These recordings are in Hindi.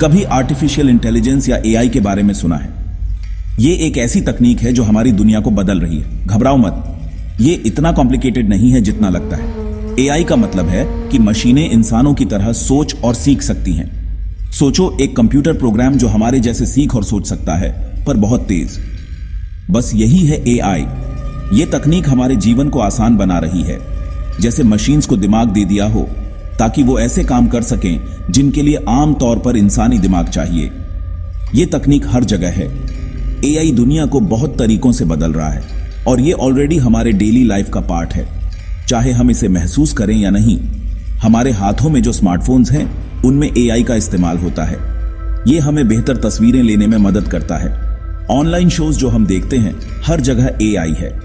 कभी आर्टिफिशियल इंटेलिजेंस या एआई के बारे में सुना है? ये एक ऐसी तकनीक है जो हमारी दुनिया को बदल रही है। घबराओ मत, ये इतना कॉम्प्लिकेटेड नहीं है जितना लगता है। एआई का मतलब है कि मशीनें इंसानों की तरह सोच और सीख सकती हैं। सोचो, एक कंप्यूटर प्रोग्राम जो हमारे जैसे सीख और सोच सकता है, पर बहुत तेज। बस यही है एआई। ये तकनीक हमारे जीवन को आसान बना रही है, जैसे मशीन्स को दिमाग दे दिया हो ताकि वो ऐसे काम कर सकें जिनके लिए आम तौर पर इंसानी दिमाग चाहिए। ये तकनीक हर जगह है। एआई दुनिया को बहुत तरीकों से बदल रहा है और ये ऑलरेडी हमारे डेली लाइफ का पार्ट है, चाहे हम इसे महसूस करें या नहीं। हमारे हाथों में जो स्मार्टफोन्स हैं, उनमें एआई का इस्तेमाल होता है। ये हमें बेहतर तस्वीरें लेने में मदद करता है। ऑनलाइन शोज जो हम देखते हैं, हर जगह एआई है।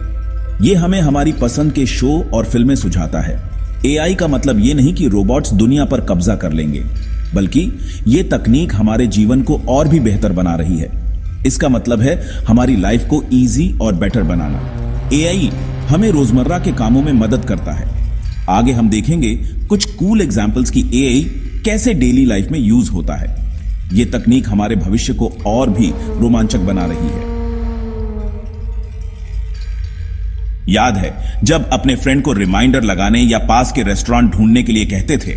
ये हमें हमारी पसंद के शो और फिल्में सुझाता है। एआई का मतलब ये नहीं कि रोबोट्स दुनिया पर कब्जा कर लेंगे, बल्कि ये तकनीक हमारे जीवन को और भी बेहतर बना रही है। इसका मतलब है हमारी लाइफ को इजी और बेटर बनाना। एआई हमें रोजमर्रा के कामों में मदद करता है। आगे हम देखेंगे कुछ कूल एग्जांपल्स की एआई कैसे डेली लाइफ में यूज होता है। ये तकनीक हमारे भविष्य को और भी रोमांचक बना रही है। याद है जब अपने फ्रेंड को रिमाइंडर लगाने या पास के रेस्टोरेंट ढूंढने के लिए कहते थे?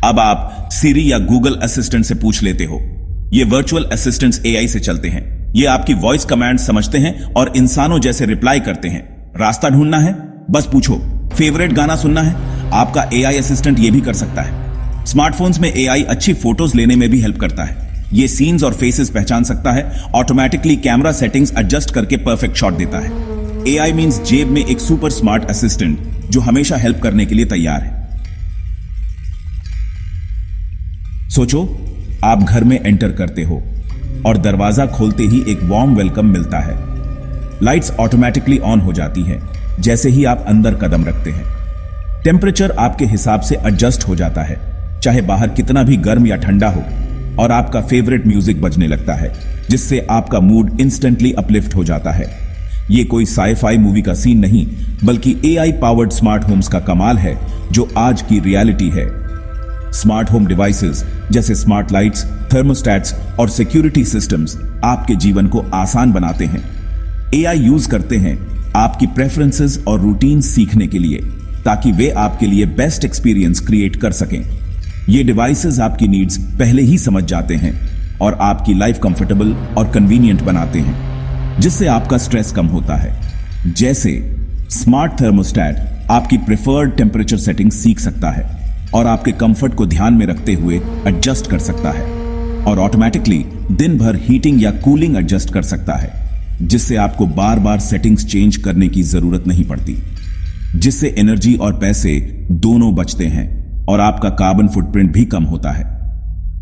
अब आप सिरी या गूगल असिस्टेंट से पूछ लेते हो। ये वर्चुअल असिस्टेंट्स एआई से चलते हैं। ये आपकी वॉइस कमांड समझते हैं और इंसानों जैसे रिप्लाई करते हैं। रास्ता ढूंढना है, बस पूछो। फेवरेट गाना सुनना है, आपका एआई असिस्टेंट ये भी कर सकता है। स्मार्टफोन्स में एआई अच्छी फोटोज लेने में भी हेल्प करता है। ये सीन्स और फेसेस पहचान सकता है, ऑटोमेटिकली कैमरा सेटिंग्स एडजस्ट करके परफेक्ट शॉट देता है। एआई मींस जेब में एक सुपर स्मार्ट असिस्टेंट जो हमेशा हेल्प करने के लिए तैयार है। सोचो, आप घर में एंटर करते हो और दरवाजा खोलते ही एक वार्म वेलकम मिलता है। लाइट्स ऑटोमेटिकली ऑन हो जाती है जैसे ही आप अंदर कदम रखते हैं। टेम्परेचर आपके हिसाब से एडजस्ट हो जाता है, चाहे बाहर कितना भी गर्म या ठंडा हो, और आपका फेवरेट म्यूजिक बजने लगता है जिससे आपका मूड इंस्टेंटली अपलिफ्ट हो जाता है। ये कोई साई-फाई मूवी का सीन नहीं, बल्कि एआई पावर्ड स्मार्ट होम्स का कमाल है जो आज की रियलिटी है। स्मार्ट होम डिवाइसेस जैसे स्मार्ट लाइट्स, थर्मोस्टैट्स और सिक्योरिटी सिस्टम्स आपके जीवन को आसान बनाते हैं। एआई यूज करते हैं आपकी प्रेफरेंसेस और रूटीन सीखने के लिए, ताकि वे आपके लिए बेस्ट एक्सपीरियंस क्रिएट कर सकें। ये डिवाइसेस आपकी नीड्स पहले ही समझ जाते हैं और आपकी लाइफ कंफर्टेबल और कन्वीनियंट बनाते हैं, जिससे आपका स्ट्रेस कम होता है। जैसे स्मार्ट थर्मोस्टैट आपकी प्रेफर्ड टेम्परेचर सेटिंग सीख सकता है और आपके कंफर्ट को ध्यान में रखते हुए एडजस्ट कर सकता है, और ऑटोमेटिकली दिन भर हीटिंग या कूलिंग एडजस्ट कर सकता है, जिससे आपको बार बार सेटिंग्स चेंज करने की जरूरत नहीं पड़ती, जिससे एनर्जी और पैसे दोनों बचते हैं और आपका कार्बन फुटप्रिंट भी कम होता है।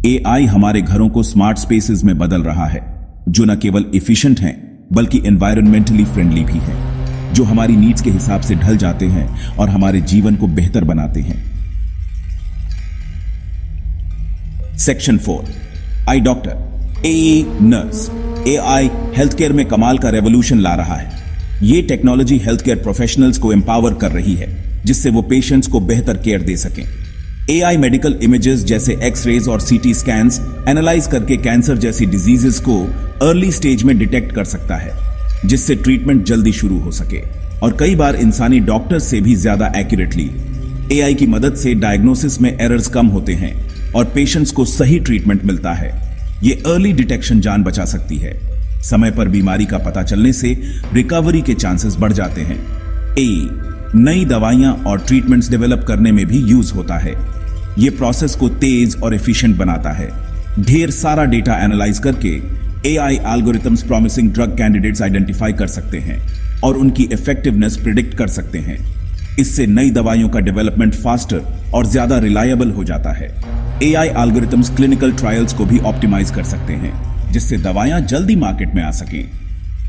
एआई हमारे घरों को स्मार्ट स्पेसेस में बदल रहा है, जो न केवल एफिशिएंट हैं बल्कि एनवायरमेंटली फ्रेंडली भी है, जो हमारी नीड्स के हिसाब से ढल जाते हैं और हमारे जीवन को बेहतर बनाते हैं। सेक्शन 4, आई डॉक्टर, एई नर्स। एआई हेल्थ केयर में कमाल का रेवोल्यूशन ला रहा है। ये टेक्नोलॉजी हेल्थ केयर प्रोफेशनल्स को एम्पावर कर रही है, जिससे वो पेशेंट्स को बेहतर केयर दे सकें। एआई मेडिकल इमेजेस जैसे एक्स-रेज और सीटी स्कैन्स एनालाइज करके कैंसर जैसी डिजीजेस को अर्ली स्टेज में डिटेक्ट कर सकता है, जिससे ट्रीटमेंट जल्दी शुरू हो सके, और कई बार इंसानी डॉक्टर्स से भी ज्यादा एक्यूरेटली। एआई की मदद से डायग्नोसिस में एरर्स कम होते हैं और पेशेंट्स को सही ट्रीटमेंट मिलता है। ये अर्ली डिटेक्शन जान बचा सकती है। समय पर बीमारी का पता चलने से रिकवरी के चांसेस बढ़ जाते हैं। एआई नई दवाइयां और ट्रीटमेंट्स डेवलप करने में भी यूज होता है। ये प्रोसेस को तेज और एफिशिएंट बनाता है। ढेर सारा डेटा एनालाइज करके AI algorithms promising drug candidates identify कर सकते हैं और उनकी इफेक्टिवनेस प्रिडिक्ट कर सकते हैं। इससे नई दवाइयों का डेवलपमेंट फास्टर और ज्यादा रिलायबल हो जाता है। एआई एल्गोरिथम्स क्लिनिकल ट्रायल्स को भी ऑप्टिमाइज कर सकते हैं, जिससे दवाइयां जल्दी मार्केट में आ सकें।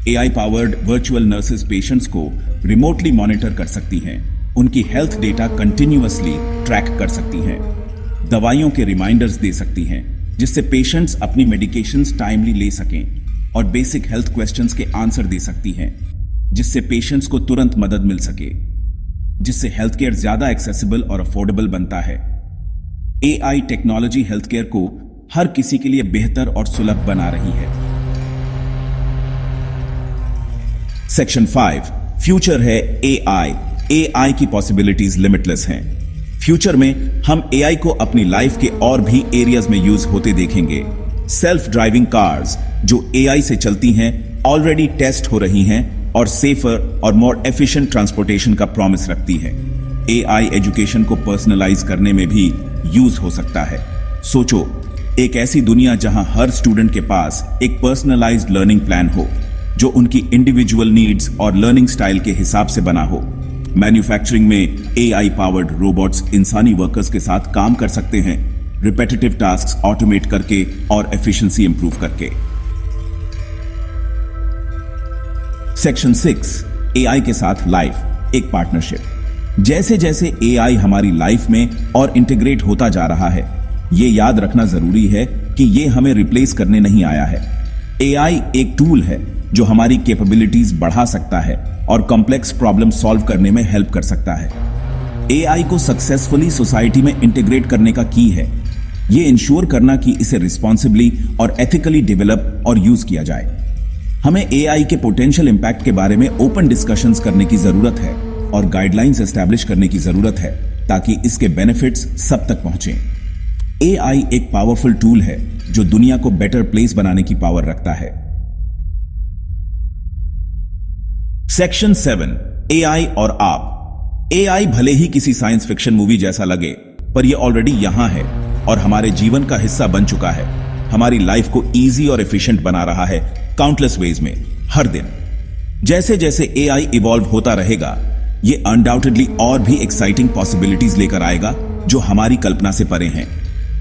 AI powered virtual nurses patients को रिमोटली मॉनिटर कर सकती हैं, उनकी हेल्थ डेटा कंटिन्यूअसली ट्रैक कर सकती हैं, दवाइयों के रिमाइंडर्स दे सकती हैं, जिससे पेशेंट्स अपनी मेडिकेशंस टाइमली ले सकें, और बेसिक हेल्थ क्वेश्चंस के आंसर दे सकती हैं, जिससे पेशेंट्स को तुरंत मदद मिल सके, जिससे हेल्थ केयर ज्यादा एक्सेसिबल और अफोर्डेबल बनता है। एआई टेक्नोलॉजी हेल्थ केयर को हर किसी के लिए बेहतर और सुलभ बना रही है। सेक्शन 5 फ्यूचर है एआई। एआई की पॉसिबिलिटीज लिमिटलेस हैं। फ्यूचर में हम एआई को अपनी लाइफ के और भी एरियाज में यूज होते देखेंगे। सेल्फ ड्राइविंग कार्स जो एआई से चलती हैं ऑलरेडी टेस्ट हो रही हैं और सेफर और मोर एफिशिएंट ट्रांसपोर्टेशन का प्रॉमिस रखती है। एआई एजुकेशन को पर्सनलाइज करने में भी यूज हो सकता है। सोचो, एक ऐसी दुनिया जहां हर स्टूडेंट के पास एक पर्सनलाइज्ड लर्निंग प्लान हो जो उनकी इंडिविजुअल नीड्स और लर्निंग स्टाइल के हिसाब से बना हो। मैन्युफैक्चरिंग में एआई पावर्ड रोबोट्स इंसानी वर्कर्स के साथ काम कर सकते हैं, रिपेटिटिव टास्क्स ऑटोमेट करके और एफिशिएंसी इंप्रूव करके। सेक्शन 6 एआई के साथ लाइफ, एक पार्टनरशिप। जैसे जैसे एआई हमारी लाइफ में और इंटीग्रेट होता जा रहा है, ये याद रखना जरूरी है कि ये हमें रिप्लेस करने नहीं आया है। एआई एक टूल है जो हमारी कैपेबिलिटीज बढ़ा सकता है और कॉम्प्लेक्स प्रॉब्लम सॉल्व करने में हेल्प कर सकता है। एआई को सक्सेसफुली सोसाइटी में इंटीग्रेट करने का की है ये इंश्योर करना कि इसे रिस्पॉन्सिबली और एथिकली डेवलप और यूज किया जाए। हमें एआई के पोटेंशियल इंपैक्ट के बारे में ओपन डिस्कशंस करने की जरूरत है और गाइडलाइंस एस्टैब्लिश करने की जरूरत है ताकि इसके बेनिफिट्स सब तक पहुंचें। एआई एक पावरफुल टूल है जो दुनिया को बेटर प्लेस बनाने की पावर रखता है। सेक्शन 7 एआई और आप। एआई भले ही किसी साइंस फिक्शन मूवी जैसा लगे, पर यह ऑलरेडी यहां है और हमारे जीवन का हिस्सा बन चुका है। हमारी लाइफ को इजी और एफिशिएंट बना रहा है काउंटलेस वेज में हर दिन। जैसे जैसे एआई इवॉल्व होता रहेगा, ये अनडाउटेडली और भी एक्साइटिंग पॉसिबिलिटीज लेकर आएगा जो हमारी कल्पना से परे हैं।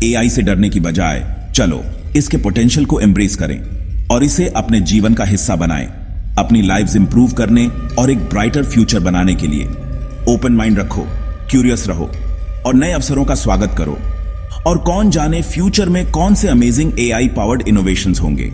एआई से डरने की बजाय चलो इसके पोटेंशियल को एम्ब्रेस करें और इसे अपने जीवन का हिस्सा बनाएं, अपनी लाइव्स इंप्रूव करने और एक ब्राइटर फ्यूचर बनाने के लिए। ओपन माइंड रखो, क्यूरियस रहो और नए अवसरों का स्वागत करो। और कौन जाने फ्यूचर में कौन से अमेजिंग एआई पावर्ड इनोवेशंस होंगे।